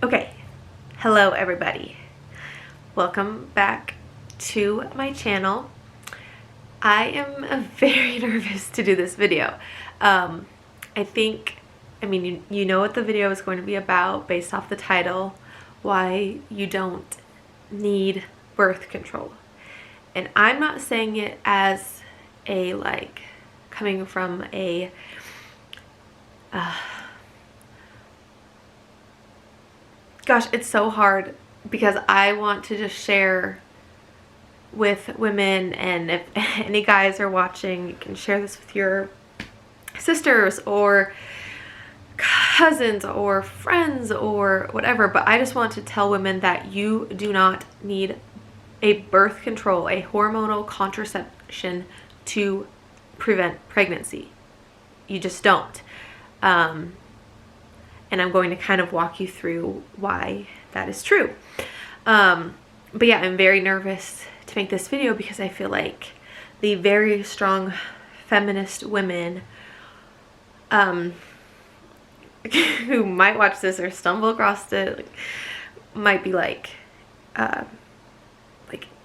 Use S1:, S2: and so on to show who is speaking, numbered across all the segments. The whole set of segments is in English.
S1: Okay, hello everybody. Welcome back to my channel. I am very nervous to do this video. You know what the video is going to be about based off the title, why you don't need birth control. And I'm not saying it as a coming from a gosh, it's so hard because I want to just share with women, and if any guys are watching, you can share this with your sisters or cousins or friends or whatever, but I just want to tell women that you do not need a birth control, a hormonal contraception to prevent pregnancy. You just don't. And I'm going to kind of walk you through why that is true. But yeah, I'm very nervous to make this video because I feel like the very strong feminist women who might watch this or stumble across it might be like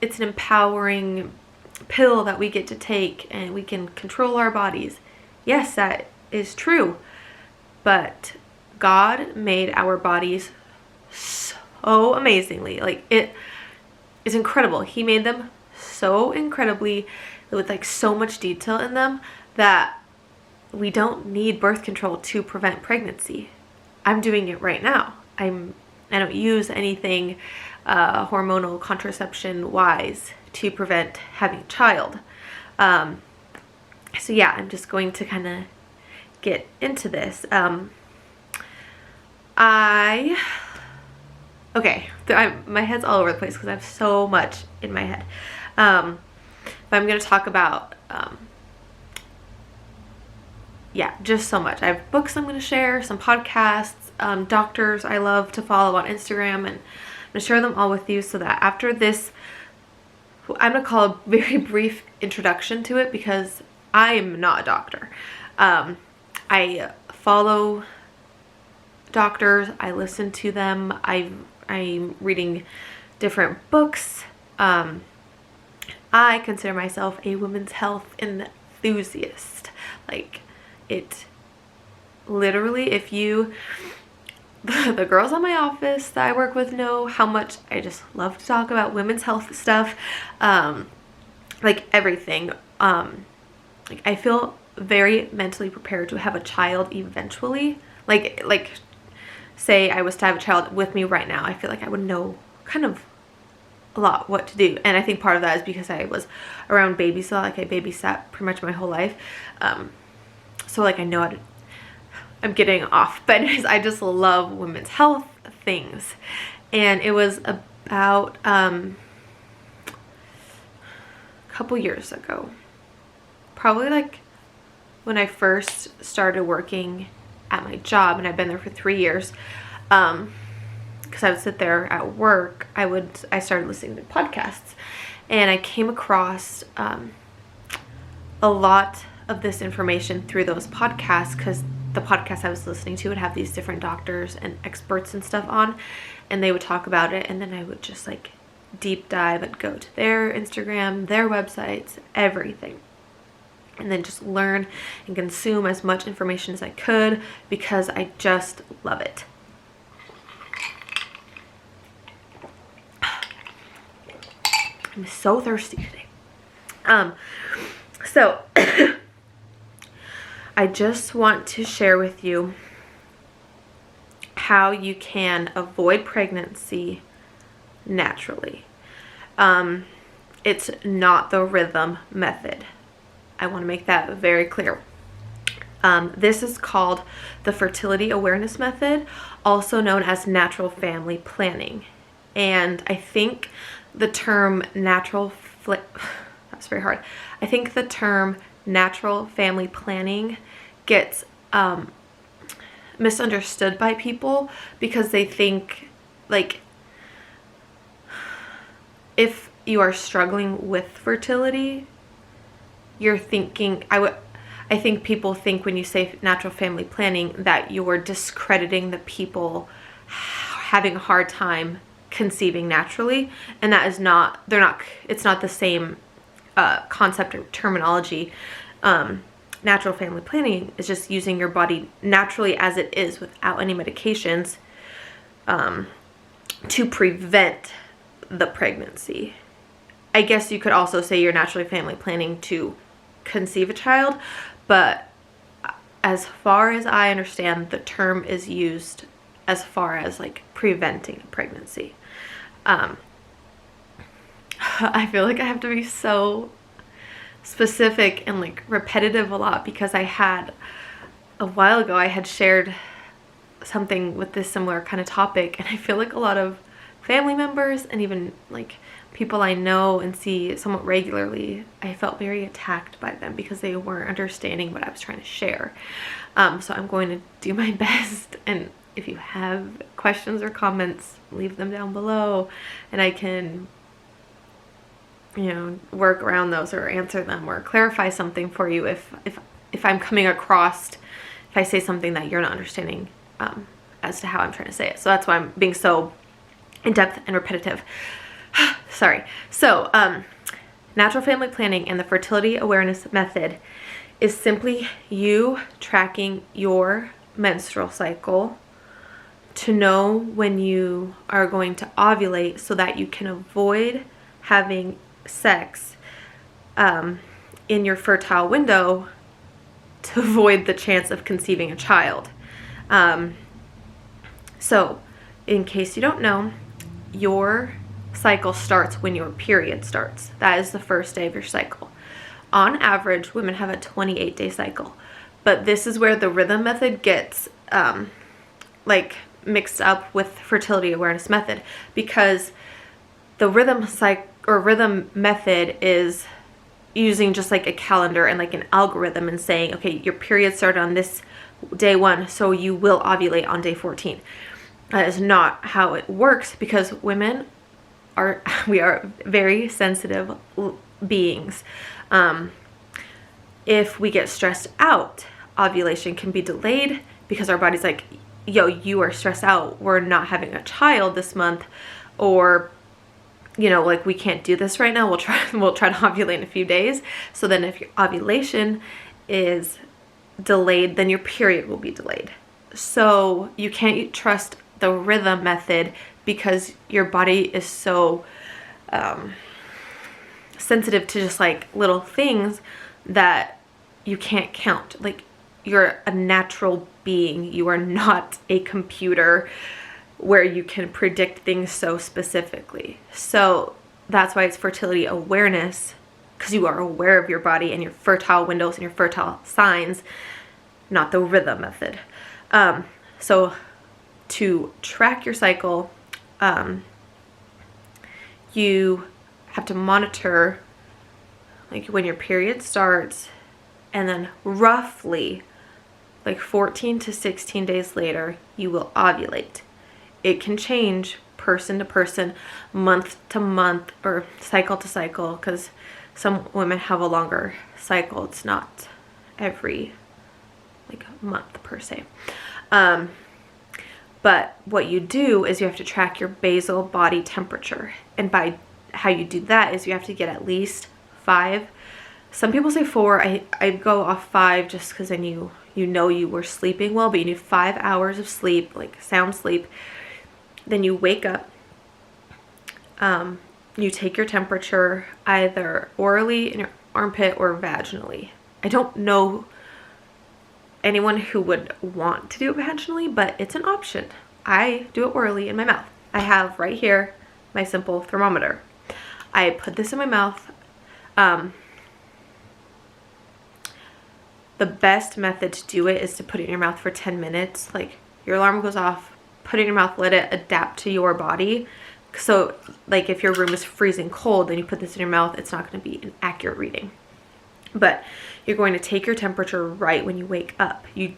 S1: it's an empowering pill that we get to take and we can control our bodies. Yes, that is true, but God made our bodies so amazingly. It is incredible. He made them so incredibly with so much detail in them that we don't need birth control to prevent pregnancy. I'm doing it right now. I don't use anything hormonal contraception wise to prevent having a child. So yeah, I'm just going to kind of get into this. My head's all over the place because I have so much in my head. But I'm going to talk about, just so much. I have books I'm going to share, some podcasts, doctors I love to follow on Instagram, and I'm going to share them all with you so that after this, I'm going to call a very brief introduction to it because I am not a doctor. I follow doctors, I listen to them, I'm reading different books. I consider myself a women's health enthusiast. It literally, if you the girls on my office that I work with know how much I just love to talk about women's health stuff, everything. I feel very mentally prepared to have a child eventually. Say I was to have a child with me right now, I feel like I would know kind of a lot what to do. And I think part of that is because I was around babies, so I babysat pretty much my whole life. So I know how to, I'm getting off, but anyways, I just love women's health things. And it was about a couple years ago, probably when I first started working at my job, and I've been there for 3 years, because I would sit there at work, I started listening to podcasts, and I came across a lot of this information through those podcasts, because the podcast I was listening to would have these different doctors and experts and stuff on, and they would talk about it, and then I would just deep dive and go to their Instagram, their websites, everything, and then just learn and consume as much information as I could because I just love it. I'm so thirsty today. So I just want to share with you how you can avoid pregnancy naturally. It's not the rhythm method. I want to make that very clear. This is called the fertility awareness method, also known as natural family planning. And I think the term that's very hard. I think the term natural family planning gets misunderstood by people because they think if you are struggling with fertility, you're thinking, I think people think when you say natural family planning that you're discrediting the people having a hard time conceiving naturally, and that is not, it's not the same concept or terminology. Natural family planning is just using your body naturally as it is without any medications to prevent the pregnancy. I guess you could also say you're naturally family planning to conceive a child, but as far as I understand, the term is used as far as like preventing pregnancy. I feel like I have to be so specific and like repetitive a lot, because I had a while ago I had shared something with this similar kind of topic, and I feel like a lot of family members and even like people I know and see somewhat regularly, I felt very attacked by them because they weren't understanding what I was trying to share. So I'm going to do my best, and if you have questions or comments, leave them down below and I can, you know, work around those or answer them or clarify something for you if I'm coming across, if I say something that you're not understanding as to how I'm trying to say it. So that's why I'm being so in-depth and repetitive. Sorry. So natural family planning and the fertility awareness method is simply you tracking your menstrual cycle to know when you are going to ovulate so that you can avoid having sex in your fertile window to avoid the chance of conceiving a child. So in case you don't know, your cycle starts when your period starts. That is the first day of your cycle. On average, women have a 28-day cycle, but this is where the rhythm method gets like mixed up with fertility awareness method, because the rhythm method is using just like a calendar and like an algorithm and saying, okay, your period started on this day 1, so you will ovulate on day 14. That is not how it works, because women we are very sensitive beings. If we get stressed out, ovulation can be delayed because our body's like, yo, you are stressed out, we're not having a child this month, or you know, like we can't do this right now, we'll try to ovulate in a few days. So then if your ovulation is delayed, then your period will be delayed. So you can't trust the rhythm method because your body is so sensitive to just like little things that you can't count. Like, you're a natural being, you are not a computer where you can predict things so specifically. So that's why it's fertility awareness, because you are aware of your body and your fertile windows and your fertile signs, not the rhythm method. So to track your cycle, you have to monitor like when your period starts, and then roughly like 14 to 16 days later, you will ovulate. It can change person to person, month to month, or cycle to cycle, because some women have a longer cycle. It's not every like month per se. But what you do is you have to track your basal body temperature. And by how you do that is you have to get at least 5. Some people say 4. I go off 5 just because then you know you were sleeping well, but you need 5 hours of sleep, like sound sleep. Then you wake up, you take your temperature either orally in your armpit or vaginally. I don't know anyone who would want to do it vaginally, but it's an option. I do it orally in my mouth. I have right here my simple thermometer. I put this in my mouth. The best method to do it is to put it in your mouth for 10 minutes. Like, your alarm goes off, put it in your mouth, let it adapt to your body. So like if your room is freezing cold, then you put this in your mouth, it's not going to be an accurate reading. But you're going to take your temperature right when you wake up. You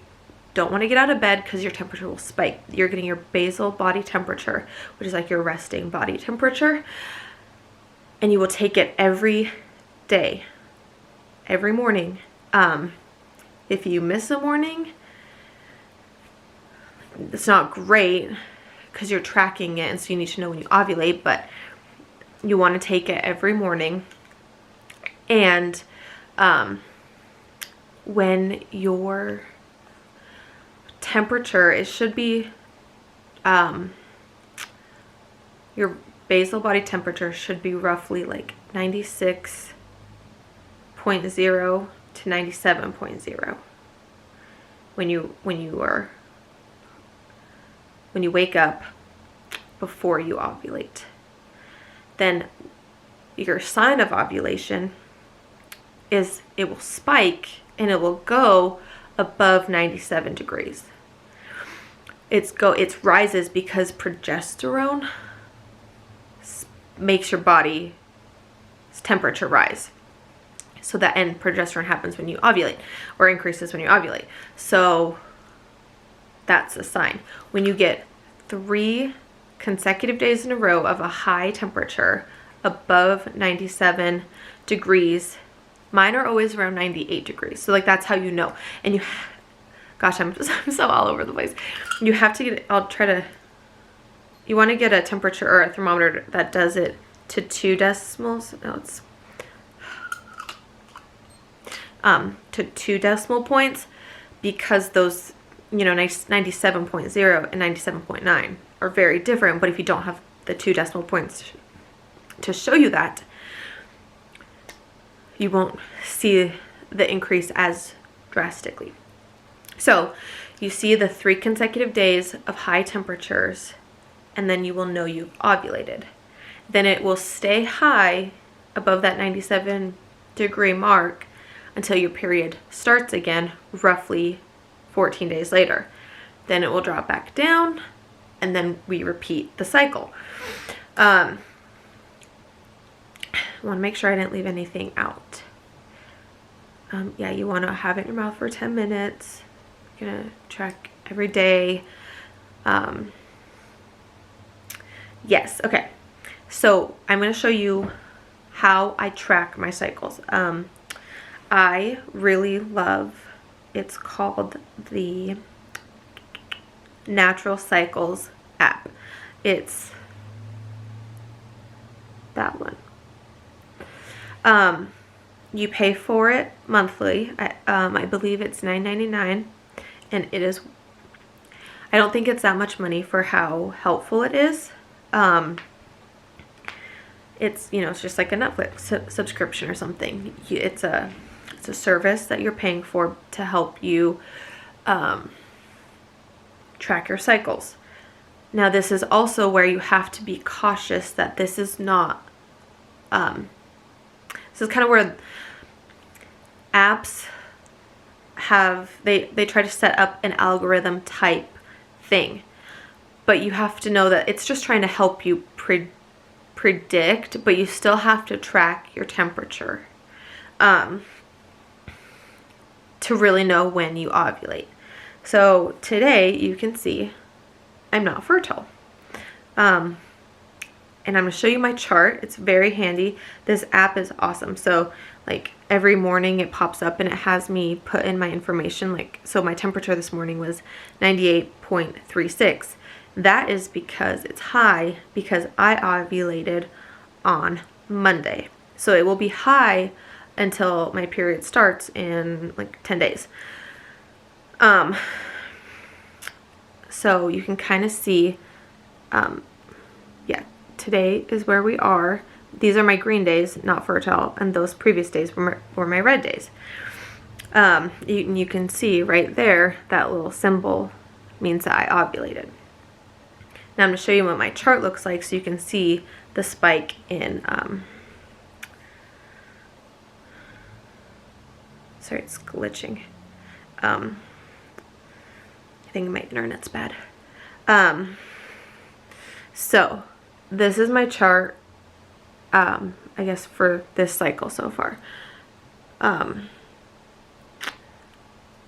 S1: don't want to get out of bed because your temperature will spike. You're getting your basal body temperature, which is like your resting body temperature. And you will take it every day, every morning. If you miss a morning, it's not great because you're tracking it, and so you need to know when you ovulate, but you want to take it every morning. And when your temperature, it should be, your basal body temperature should be roughly like 96.0 to 97.0 when you wake up before you ovulate. Then your sign of ovulation is it will spike and it will go above 97 degrees. It rises because progesterone makes your body's temperature rise. So that, and progesterone happens when you ovulate, or increases when you ovulate. So that's a sign. When you get 3 consecutive days in a row of a high temperature above 97 degrees, mine are always around 98 degrees. So like that's how you know. And gosh, I'm so all over the place. You have to get, you want to get a temperature or a thermometer that does it to 2 decimals. No, it's to 2 decimal points, because those, 97.0 and 97.9 are very different. But if you don't have the 2 decimal points to show you that, you won't see the increase as drastically. So you see the 3 consecutive days of high temperatures, and then you will know you've ovulated. Then it will stay high above that 97 degree mark until your period starts again, roughly 14 days later. Then it will drop back down, and then we repeat the cycle. I want to make sure I didn't leave anything out. Yeah, you want to have it in your mouth for 10 minutes. You're going to track every day. Yes, okay. So I'm going to show you how I track my cycles. I really love, it's called the Natural Cycles app. It's that one. You pay for it monthly. I believe it's $9.99, and it is, I don't think it's that much money for how helpful it is. It's, it's just like a Netflix subscription or something. It's a service that you're paying for to help you track your cycles. Now, this is also where you have to be cautious that this is not, this is kind of where apps have, they try to set up an algorithm type thing. But you have to know that it's just trying to help you predict, but you still have to track your temperature to really know when you ovulate. So today you can see I'm not fertile. And I'm going to show you my chart. It's very handy. This app is awesome. So like every morning it pops up and it has me put in my information. Like, so my temperature this morning was 98.36. That is because it's high because I ovulated on Monday. So it will be high until my period starts in like 10 days. So you can kind of see, yeah, today is where we are. These are my green days, not fertile, and those previous days were my red days. You can see right there, that little symbol means that I ovulated. Now I'm going to show you what my chart looks like so you can see the spike in, sorry, it's glitching. I think my internet's bad. So this is my chart, I guess for this cycle so far.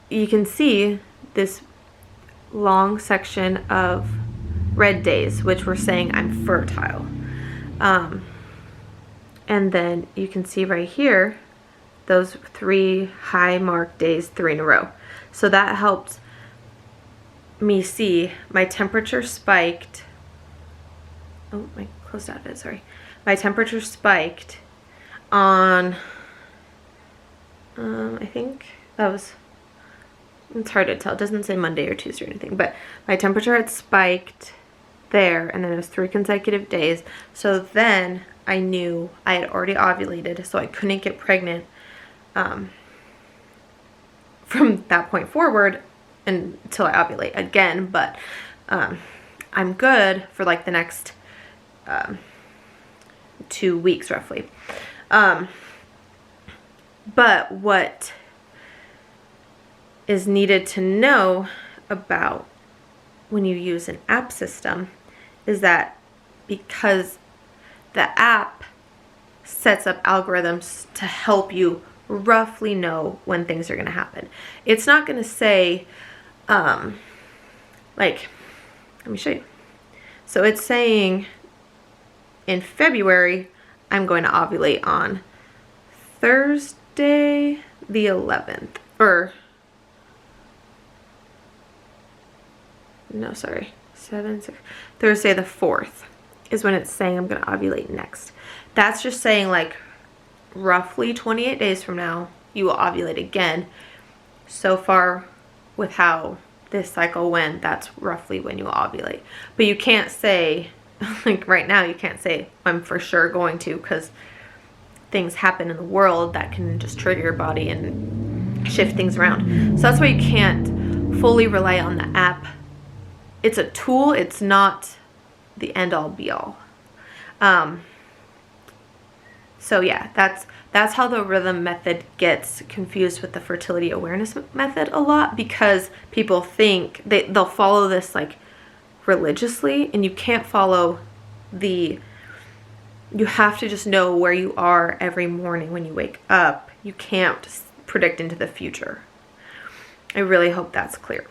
S1: You can see this long section of red days, which we're saying I'm fertile. And then you can see right here, those 3 high mark days, 3 in a row. So that helped me see my temperature spiked oh, my closed out of it, sorry. My temperature spiked on, I think that was, it's hard to tell. It doesn't say Monday or Tuesday or anything, but my temperature had spiked there, and then it was 3 consecutive days. So then I knew I had already ovulated, so I couldn't get pregnant from that point forward until I ovulate again. But I'm good for like the next 2 weeks roughly. But what is needed to know about when you use an app system is that because the app sets up algorithms to help you roughly know when things are going to happen. It's not going to say, like, let me show you. So it's saying in February, I'm going to ovulate on Thursday the 11th, or no, sorry, 6, Thursday the 4th is when it's saying I'm going to ovulate next. That's just saying like roughly 28 days from now, you will ovulate again. So far with how this cycle went, that's roughly when you will ovulate. But you can't say, like right now, you can't say I'm for sure going to, because things happen in the world that can just trigger your body and shift things around. So that's why you can't fully rely on the app. It's a tool, it's not the end all be all. So yeah, that's how the rhythm method gets confused with the fertility awareness method a lot, because people think they'll follow this like religiously, and you can't follow you have to just know where you are every morning when you wake up. You can't predict into the future. I really hope that's clear.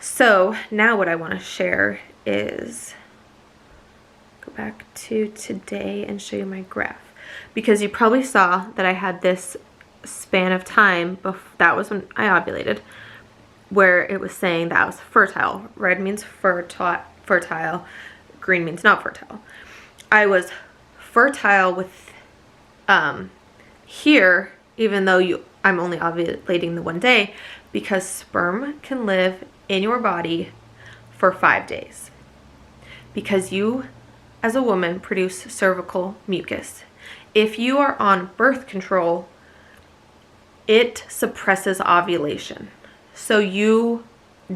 S1: So now what I want to share is go back to today and show you my graph, because you probably saw that I had this span of time that was when I ovulated, where it was saying that I was fertile. Red means fertile, green means not fertile. I was fertile with here, even though I'm only ovulating the 1 day, because sperm can live in your body for 5 days, because you as a woman produce cervical mucus. If you are on birth control, it suppresses ovulation. So you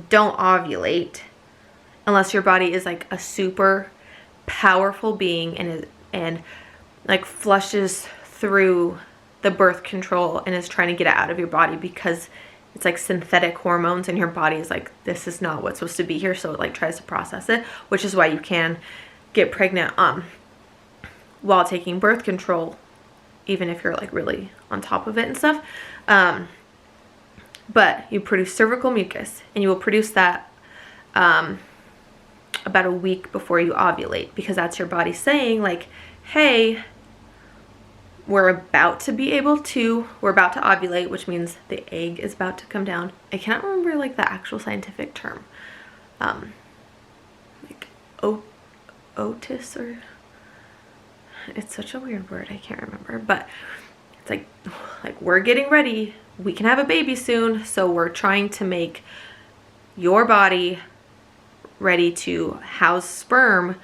S1: don't ovulate unless your body is like a super powerful being and like flushes through the birth control and is trying to get it out of your body, because it's like synthetic hormones and your body is like, this is not what's supposed to be here. So it like tries to process it, which is why you can get pregnant while taking birth control, even if you're like really on top of it and stuff. But you produce cervical mucus, and you will produce that about a week before you ovulate, because that's your body saying like, hey, we're about to ovulate, which means the egg is about to come down. I can't remember like the actual scientific term, like otis, or it's such a weird word, I can't remember, but it's like we're getting ready, we can have a baby soon, so we're trying to make your body ready to house sperm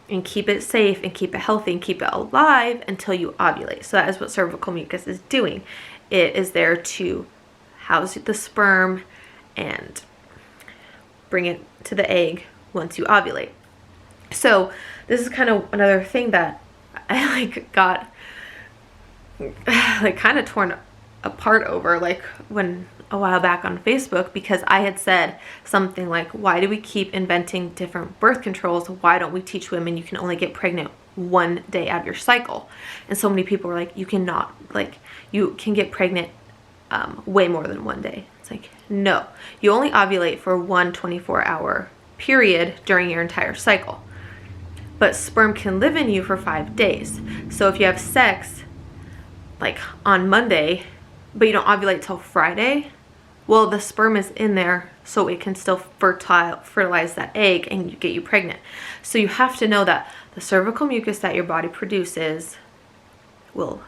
S1: and keep it safe and keep it healthy and keep it alive until you ovulate. So that is what cervical mucus is doing. It is there to house the sperm and bring it to the egg once you ovulate. So this is kind of another thing that I like got like kind of torn apart over, like when a while back on Facebook, because I had said something like, why do we keep inventing different birth controls? Why don't we teach women you can only get pregnant 1 day out of your cycle? And so many people were like, you cannot, like, you can get pregnant way more than 1 day. It's like, no, you only ovulate for 1 24-hour period during your entire cycle. But sperm can live in you for 5 days. So if you have sex like on Monday, but you don't ovulate till Friday, well, the sperm is in there so it can still fertilize that egg and get you pregnant. So you have to know that the cervical mucus that your body produces will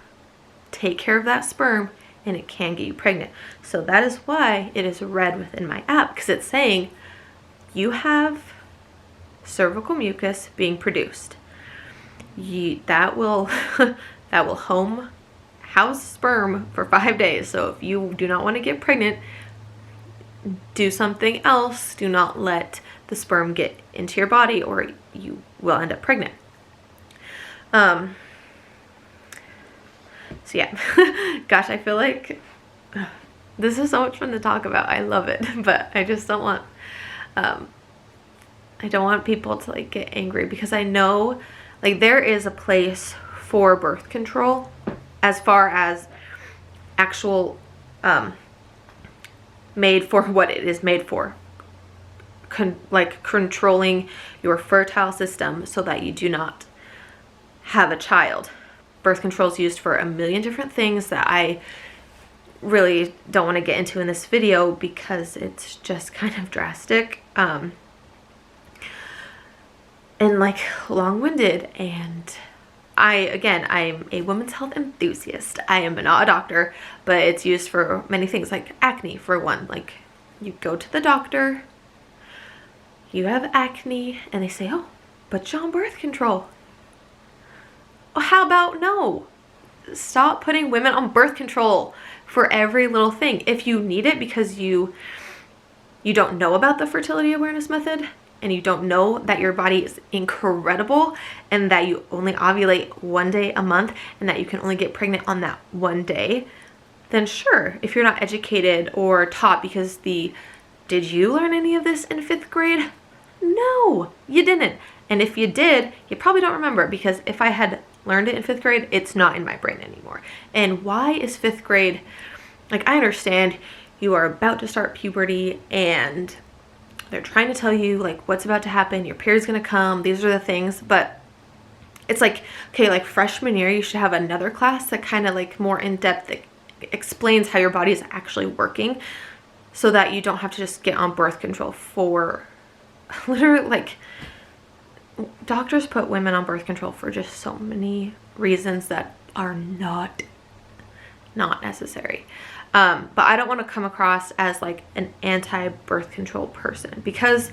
S1: take care of that sperm, and it can get you pregnant. So that is why it is red within my app, because it's saying you have cervical mucus being produced. That will that will house sperm for 5 days. So if you do not want to get pregnant, do something else. Do not let the sperm get into your body, or you will end up pregnant. So yeah, gosh, I feel like this is so much fun to talk about. I love it, but I just don't want, I don't want people to like get angry, because I know like there is a place for birth control as far as actual, made for what it is made for. Like controlling your fertile system so that you do not have a child. Birth control is used for a million different things that I really don't want to get into in this video, because it's just kind of drastic and like long-winded. And I'm a women's health enthusiast. I am not a doctor, but it's used for many things, like acne for one. Like you go to the doctor, you have acne, and they say, oh, but you're on birth control. Well, how about no? Stop putting women on birth control for every little thing. If you need it because you don't know about the fertility awareness method, and you don't know that your body is incredible, and that you only ovulate 1 day a month, and that you can only get pregnant on that 1 day, then sure, if you're not educated or taught, because did you learn any of this in 5th grade? No, you didn't. And if you did, you probably don't remember, because if I had learned it in 5th grade, it's not in my brain anymore. And why is 5th grade, like, I understand you are about to start puberty and they're trying to tell you like what's about to happen, your period's gonna come, these are the things, but it's like, okay, like freshman year you should have another class that kind of like more in depth that explains how your body is actually working, so that you don't have to just get on birth control for literally, like, doctors put women on birth control for just so many reasons that are not necessary. But I don't want to come across as like an anti-birth control person, because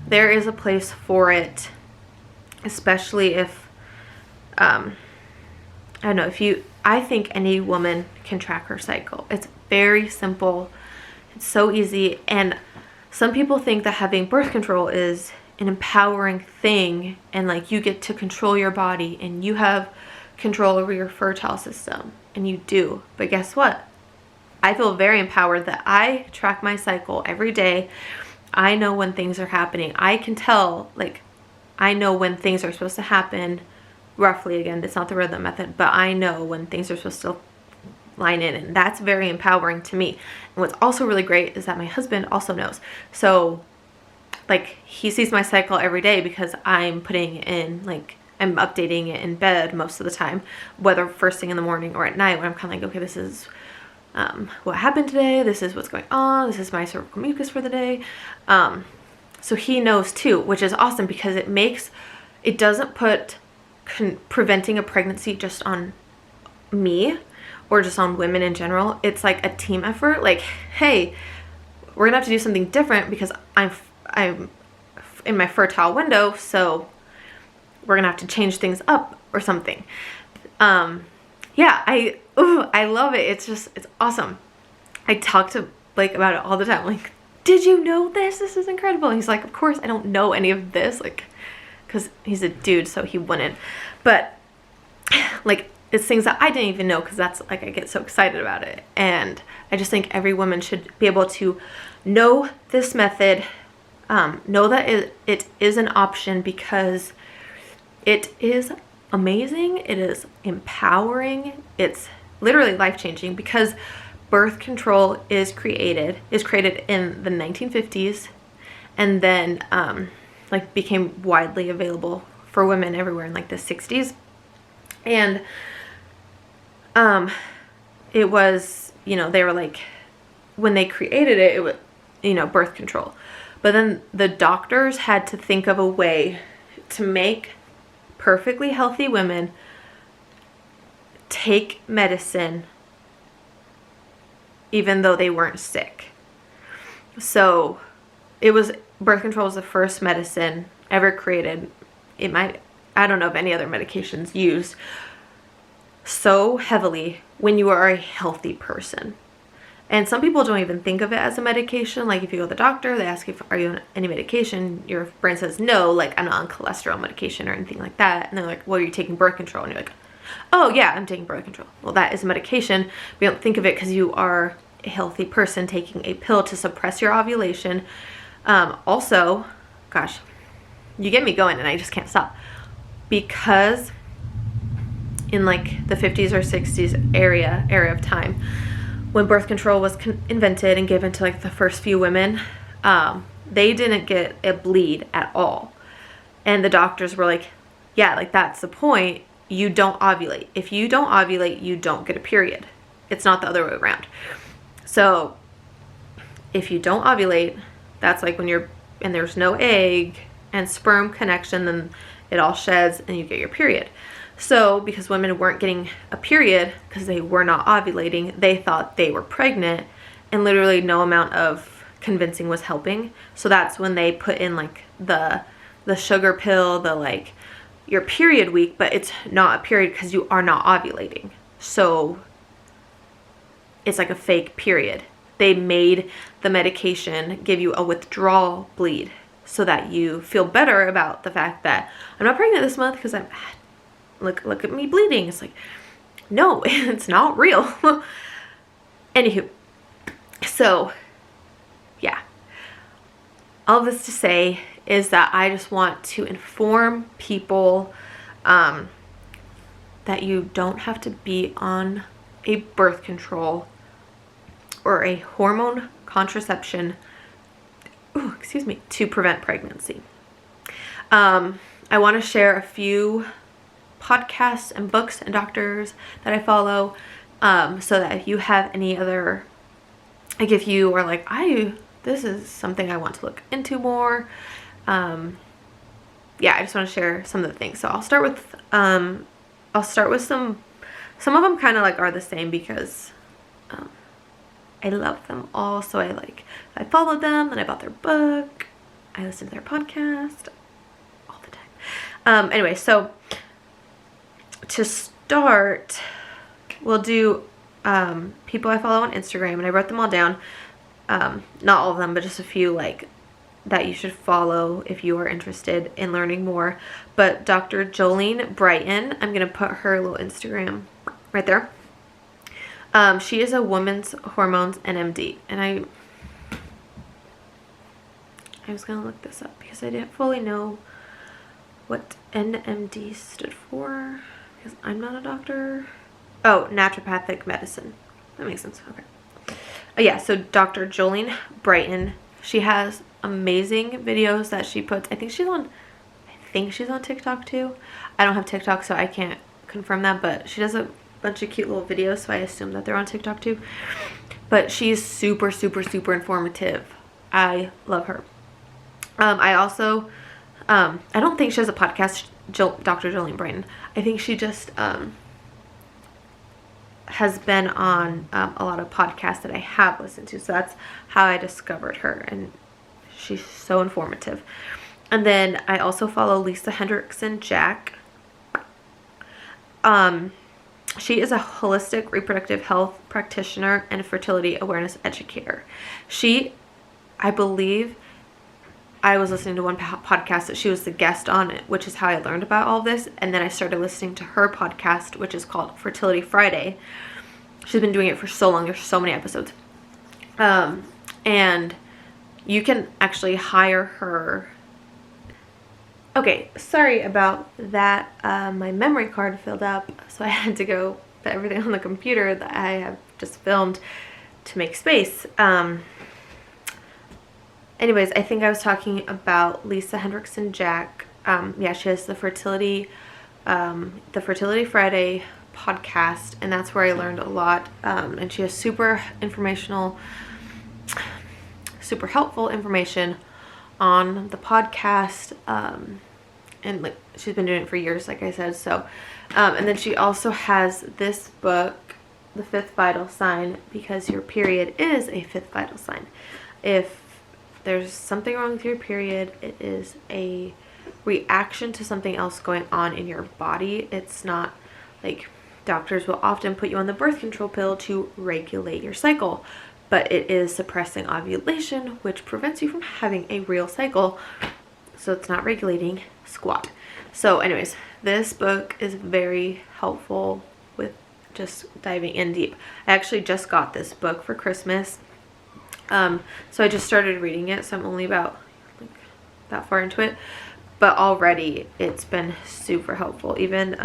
S1: there is a place for it, especially if, I don't know, I think any woman can track her cycle. It's very simple. It's so easy. And some people think that having birth control is an empowering thing, and like you get to control your body and you have control over your fertile system, and you do. But guess what? I feel very empowered that I track my cycle every day. I know when things are happening. I can tell, like, I know when things are supposed to happen. Roughly, again, it's not the rhythm method, but I know when things are supposed to line in, and that's very empowering to me. And what's also really great is that my husband also knows. So like he sees my cycle every day, because I'm putting in, like, I'm updating it in bed most of the time, whether first thing in the morning or at night, when I'm kind of like, okay, this is what happened today, this is what's going on, this is my cervical mucus for the day. So he knows too, which is awesome, because it doesn't put preventing a pregnancy just on me or just on women in general. It's like a team effort. Like, hey, we're gonna have to do something different because I'm in my fertile window, so we're gonna have to change things up or something. Yeah, I love it. It's awesome. I talk to Blake about it all the time. Like, did you know this? This is incredible. And he's like, of course I don't know any of this, like, because he's a dude, so he wouldn't. But like, it's things that I didn't even know, because that's like, I get so excited about it. And I just think every woman should be able to know this method, know that it is an option, because it is amazing. It is empowering. It's literally life-changing, because birth control is created in the 1950s, and then like became widely available for women everywhere in like the 60s. And it was, you know, they were like, when they created it, it was, birth control. But then the doctors had to think of a way to make perfectly healthy women take medicine even though they weren't sick. So birth control was the first medicine ever created. I don't know of any other medications used so heavily when you are a healthy person. And some people don't even think of it as a medication. Like if you go to the doctor, they ask you, are you on any medication? Your brain says no, like I'm not on cholesterol medication or anything like that. And they're like, well, you're taking birth control. And you're like, oh yeah, I'm taking birth control. Well, that is a medication. We don't think of it because you are a healthy person taking a pill to suppress your ovulation. Also, gosh, you get me going and I just can't stop. Because in like the 50s or 60s area of time, when birth control was invented and given to like the first few women, they didn't get a bleed at all. And the doctors were like, yeah, like that's the point. You don't ovulate. If you don't ovulate, you don't get a period. It's not the other way around. So if you don't ovulate, that's like when and there's no egg and sperm connection, then it all sheds and you get your period. So because women weren't getting a period because they were not ovulating, they thought they were pregnant, and literally no amount of convincing was helping. So that's when they put in like the sugar pill, the like your period week, but it's not a period because you are not ovulating. So it's like a fake period. They made the medication give you a withdrawal bleed so that you feel better about the fact that I'm not pregnant this month because look at me bleeding. It's like, no, it's not real. Anywho, so yeah, all this to say is that I just want to inform people that you don't have to be on a birth control or a hormone contraception, to prevent pregnancy. I want to share a few podcasts and books and doctors that I follow, so that if you have any other, like if you are like, this is something I want to look into more, yeah, I just want to share some of the things. So I'll start with some of them kind of like are the same because I love them all. So I followed them, then I bought their book, I listened to their podcast all the time. Anyway, so to start, we'll do people I follow on Instagram, and I wrote them all down. Not all of them, but just a few like that you should follow if you are interested in learning more. But Dr. Jolene Brighton, I'm going to put her little Instagram right there. She is a women's hormones NMD, and I was going to look this up because I didn't fully know what NMD stood for because I'm not a doctor. Oh, naturopathic medicine. That makes sense. Okay. Yeah, so Dr. Jolene Brighton, she has amazing videos that she puts. I think she's on TikTok too. I don't have TikTok, so I can't confirm that, but she does a bunch of cute little videos, so I assume that they're on TikTok too. But she's super, super, super informative. I love her. I also, I don't think she has a podcast, Dr. Jolene Brighton. I think she just has been on a lot of podcasts that I have listened to. So that's how I discovered her, and she's so informative. And then I also follow Lisa Hendrickson-Jack. She is a holistic reproductive health practitioner and a fertility awareness educator. I believe I was listening to one podcast that she was the guest on, which is how I learned about all of this. And then I started listening to her podcast, which is called Fertility Friday. She's been doing it for so long. There's so many episodes. And you can actually hire her. Okay, sorry about that. My memory card filled up, so I had to go put everything on the computer that I have just filmed to make space. Anyways, I think I was talking about Lisa Hendrickson-Jack. Yeah, she has the Fertility Friday podcast, and that's where I learned a lot. And she has super informational super helpful information on the podcast. And like she's been doing it for years, like I said. So, and then she also has this book, The Fifth Vital Sign, because your period is a fifth vital sign. If there's something wrong with your period, it is a reaction to something else going on in your body. It's not like doctors will often put you on the birth control pill to regulate your cycle, but it is suppressing ovulation, which prevents you from having a real cycle. So it's not regulating squat. So anyways, this book is very helpful with just diving in deep. I actually just got this book for Christmas. So I just started reading it, so I'm only about like that far into it, but already it's been super helpful. Even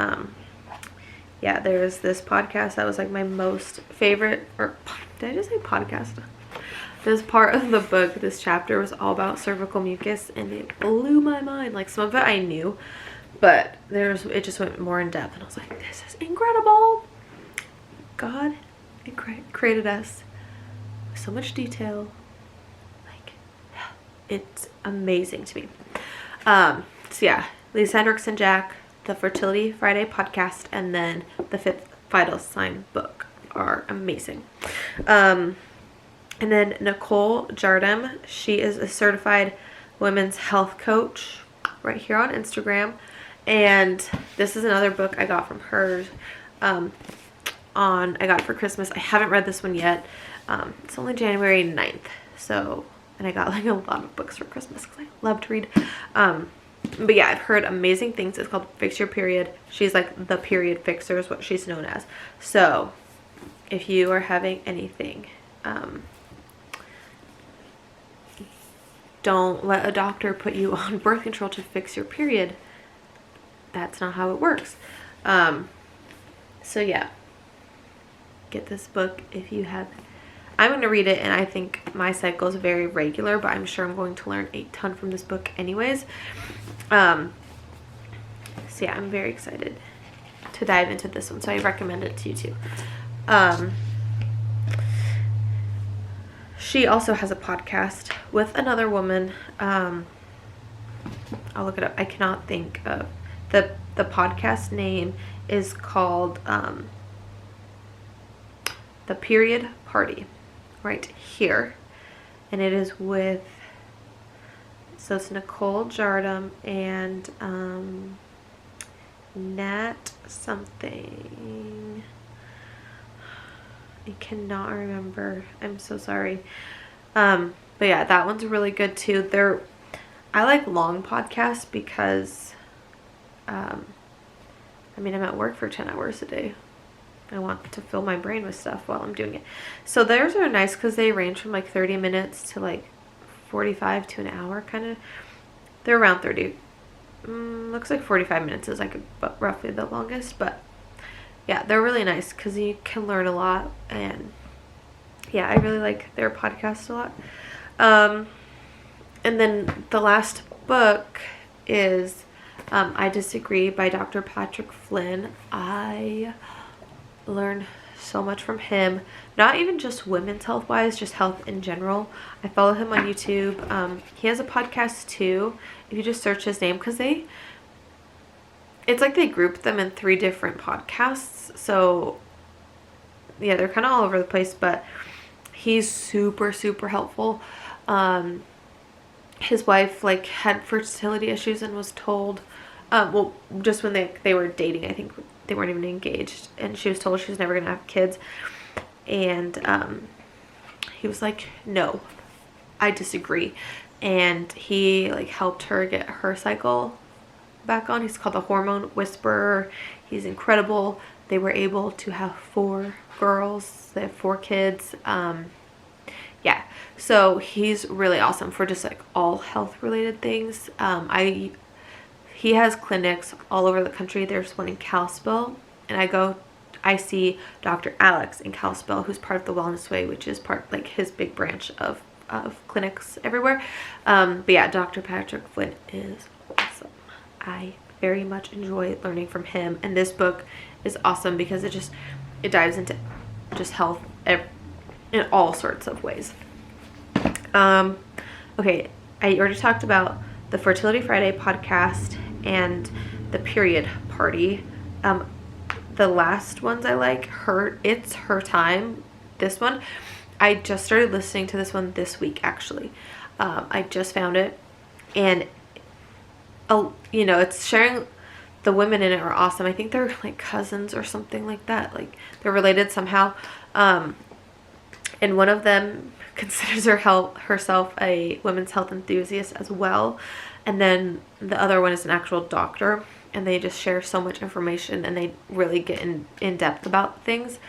S1: yeah, there's this podcast that was like my most favorite, or did I just say podcast? This part of the book, this chapter was all about cervical mucus, and it blew my mind. Like some of it I knew, but it just went more in depth, and I was like, this is incredible. God created us with so much detail. Like, it's amazing to me. So yeah, Lisa Hendricks and Jack, the Fertility Friday podcast, and then the Fifth Vital Sign book are amazing. And then Nicole Jardim, she is a certified women's health coach right here on Instagram. And this is another book I got from her. I got it for Christmas. I haven't read this one yet. It's only January 9th. So, and I got like a lot of books for Christmas because I love to read. But yeah, I've heard amazing things. It's called Fix Your Period. She's like the period fixer is what she's known as. So if you are having anything, don't let a doctor put you on birth control to fix your period. That's not how it works. So yeah, get this book if you have. I'm going to read it, and I think my cycle is very regular, but I'm sure I'm going to learn a ton from this book anyways. So yeah, I'm very excited to dive into this one, so I recommend it to you too. She also has a podcast with another woman. I'll look it up. I cannot think of the podcast name is called The Period Party, right here, and it is with, so it's Nicole Jardim and Nat something. I cannot remember. I'm so sorry. But yeah, that one's really good too. I like long podcasts because I mean, I'm at work for 10 hours a day. I want to fill my brain with stuff while I'm doing it. So theirs are nice because they range from like 30 minutes to like 45 to an hour kind of. They're around 30. Looks like 45 minutes is like roughly the longest, but yeah, they're really nice because you can learn a lot. And yeah, I really like their podcast a lot. And then the last book is I Disagree by Dr. Patrick Flynn. I learned so much from him, not even just women's health wise, just health in general. I follow him on YouTube. He has a podcast too, if you just search his name, because it's like they grouped them in 3 different podcasts. So yeah, they're kind of all over the place, but he's super helpful. His wife like had fertility issues and was told, well, just when they were dating, I think they weren't even engaged, and she was told she was never gonna have kids, and he was like, no, I disagree. And he like helped her get her cycle back on. He's called the Hormone Whisperer. He's incredible. They were able to have 4 girls. They have 4 kids. Yeah, so he's really awesome for just like all health related things. He has clinics all over the country. There's one in Kalispell, and I see Dr. Alex in Kalispell, who's part of the Wellness Way, which is part like his big branch of clinics everywhere. But yeah, Dr. Patrick Flynn is awesome. I very much enjoy learning from him, and this book is awesome because it dives into just health in all sorts of ways. Okay, I already talked about the Fertility Friday podcast and the period party. The last ones I like, It's Her Time. This one, I just started listening to this one this week, actually. I just found it, and it's sharing. The women in it are awesome. I think they're like cousins or something like that. Like they're related somehow. And one of them considers herself a women's health enthusiast as well. And then the other one is an actual doctor. And they just share so much information, and they really get in depth about things.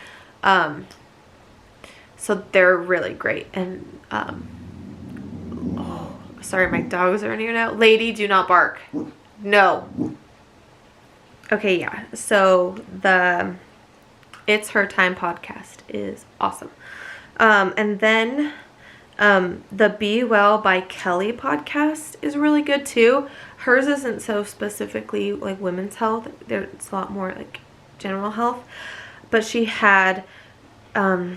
S1: So they're really great. And sorry, my dogs are in here now. Lady, do not bark. No. Okay, yeah. So the It's Her Time podcast is awesome. And then the Be Well by Kelly podcast is really good too. Hers isn't so specifically like women's health. It's a lot more like general health. But she had Dr.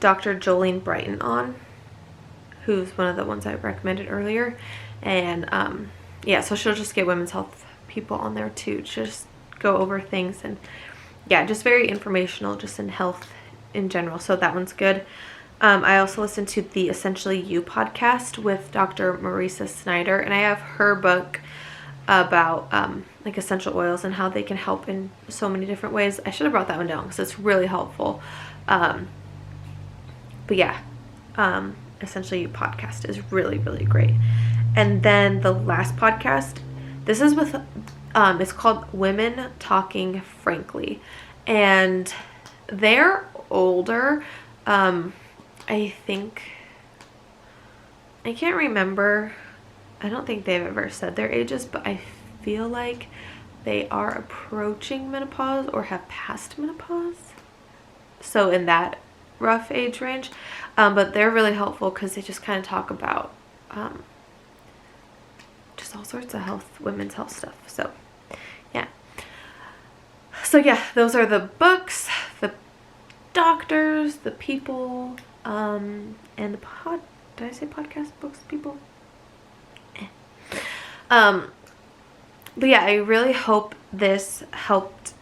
S1: Jolene Brighton on, who's one of the ones I recommended earlier. And yeah, so she'll just get women's health people on there too. Just go over things, and yeah, just very informational just in health in general. So that one's good. I also listened to the Essentially You podcast with Dr. Marisa Snyder, and I have her book about like essential oils and how they can help in so many different ways. I should have brought that one down because it's really helpful. But yeah, Essentially You podcast is really, really great. And then the last podcast, this is with it's called Women Talking Frankly, and they're older. I think, I can't remember, I don't think they've ever said their ages, but I feel like they are approaching menopause or have passed menopause, so in that rough age range. But they're really helpful because they just kind of talk about just all sorts of health, women's health stuff. So yeah, those are the books, the doctors, the people, and the did I say podcast, books, people? But yeah, I really hope this helped.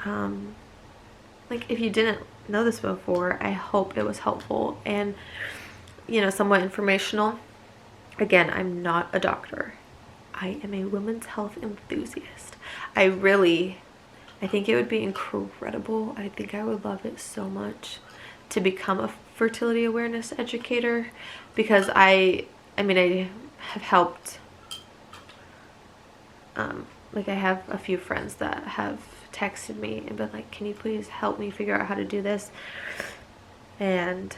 S1: Like if you didn't know this before, I hope it was helpful and, somewhat informational. Again, I'm not a doctor. I am a women's health enthusiast. I think it would be incredible. I think I would love it so much to become a fertility awareness educator, because I have helped, like I have a few friends that have texted me and been like, can you please help me figure out how to do this? And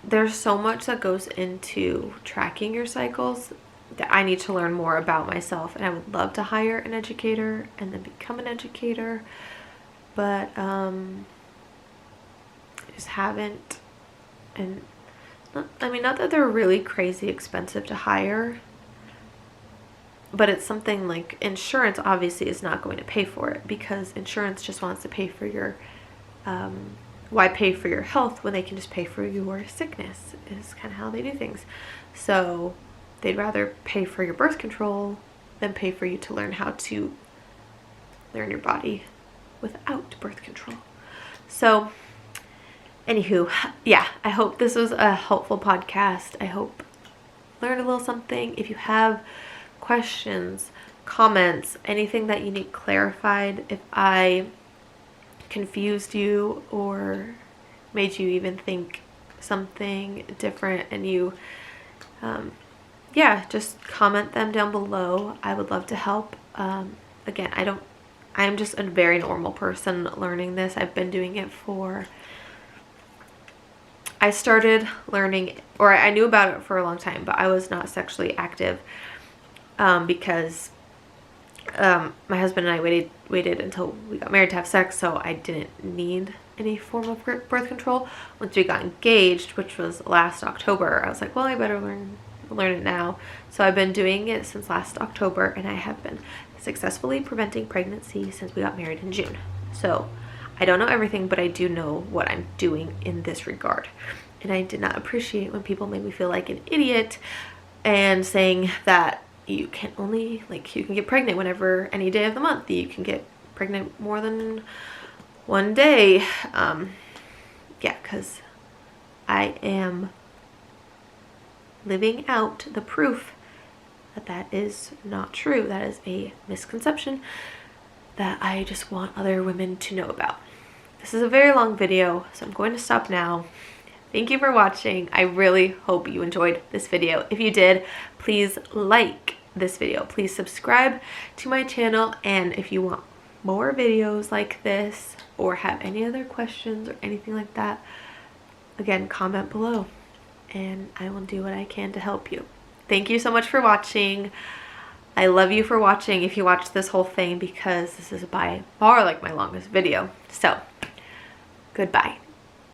S1: there's so much that goes into tracking your cycles that I need to learn more about myself, and I would love to hire an educator and then become an educator, but I just haven't. And not that they're really crazy expensive to hire, but it's something like insurance obviously is not going to pay for it, because insurance just wants to pay for your why pay for your health when they can just pay for your sickness, is kind of how they do things. So they'd rather pay for your birth control than pay for you to learn how to learn your body without birth control. So anywho, yeah, I hope this was a helpful podcast. I hope you learned a little something. If you have questions, comments, anything that you need clarified, if I confused you or made you even think something different, and you just comment them down below. I would love to help. Again, I'm just a very normal person learning this. I've been doing it I started learning, or I knew about it for a long time, but I was not sexually active because my husband and I waited until we got married to have sex, so I didn't need any form of birth control. Once we got engaged, which was last October, I was like, well, I better learn it now. So I've been doing it since last October, and I have been successfully preventing pregnancy since we got married in June. So I don't know everything, but I do know what I'm doing in this regard. And I did not appreciate when people made me feel like an idiot and saying that you can only, like, you can get pregnant whenever, any day of the month. You can get pregnant more than one day. Yeah, because I am living out the proof that that is not true. That is a misconception that I just want other women to know about. This is a very long video, so I'm going to stop now. Thank you for watching. I really hope you enjoyed this video. If you did, please like this video. Please subscribe to my channel, and if you want more videos like this or have any other questions or anything like that, again, comment below and I will do what I can to help you. Thank you so much for watching. I love you for watching if you watched this whole thing, because this is by far like my longest video. So, goodbye.